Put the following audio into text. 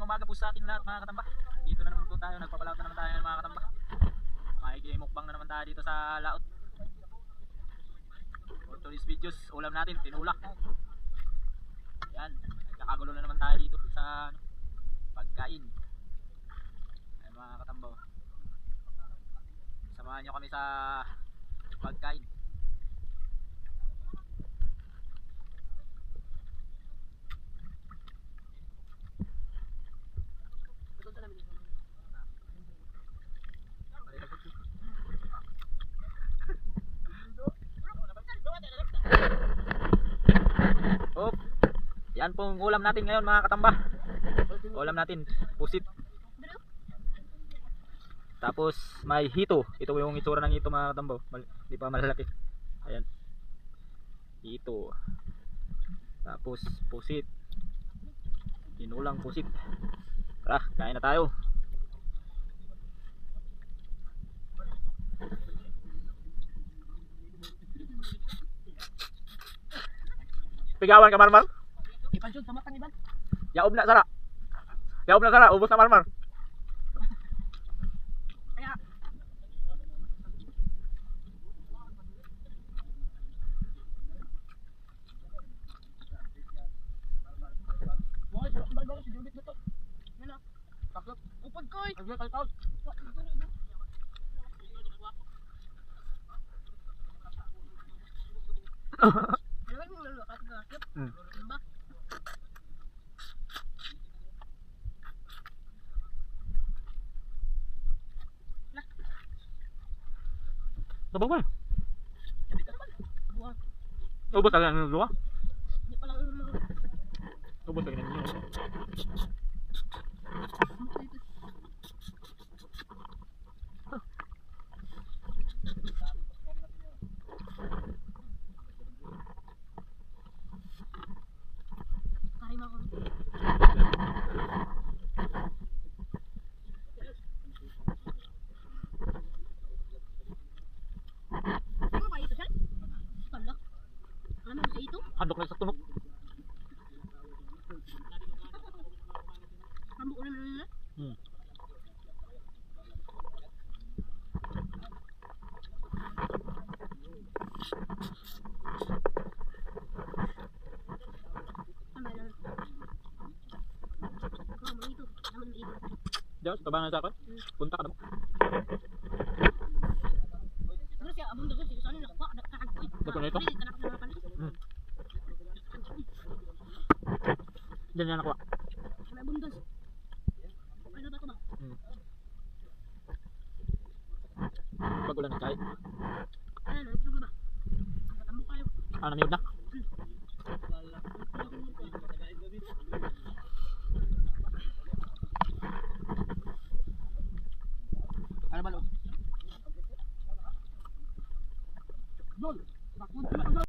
umaga po sa atin lahat mga katamba. Dito na naman po tayo, nagpapalaot na naman tayo mga katamba. Makikimukbang na naman tayo dito sa laot. For today's videos, ulam natin, tinulak. Yan, nagkakagulo na naman tayo dito sa pagkain. Ayan mga katambaw, samahan nyo kami sa pagkain. Oh, yan pong ulam natin ngayon mga katamba. Ulam natin, pusit. Tapos may hito. Ito yung itsura ng hito mga katambaw. Hindi pa malalaki. Ayan. Hito. Tapos pusit. Tinulang pusit. Tara, kain na tayo. Pigawan ka Marmar? Ipansyon sa matang iban. Yaob na sara. Yaob na sara, ubos na Marmar. Kaya Boy, bal-bal si Judith dito. Yan ah. Taklop. Upad ko eh. Agad kay Paul. Ano mo lalo ka sa klop? Ba? Sabaw ba? Sabi ka naman. Buwan. Ubos ka ng luwa? Hindi pa lang Ubos ka ng luwa. Kari mo ako. Ano ba ito siya? Kala. Ano sa ito? Handok na sa tunok. Kambo ko naman nila. Tama lang. Kambo ito. Naman ito. Diyan, sa tabangan sa akin. Punta ka na. Terus ya abang dulu di sana nak buat nak kakak oi. Betul itu. Kanak nama kan. Diyan na nakuha. Sampai bundes. Ano ba to ba? Pag ulan ng kahit. Ano ito ba? Katamo kayo. Namiyod na. Ano ba lo? Lol.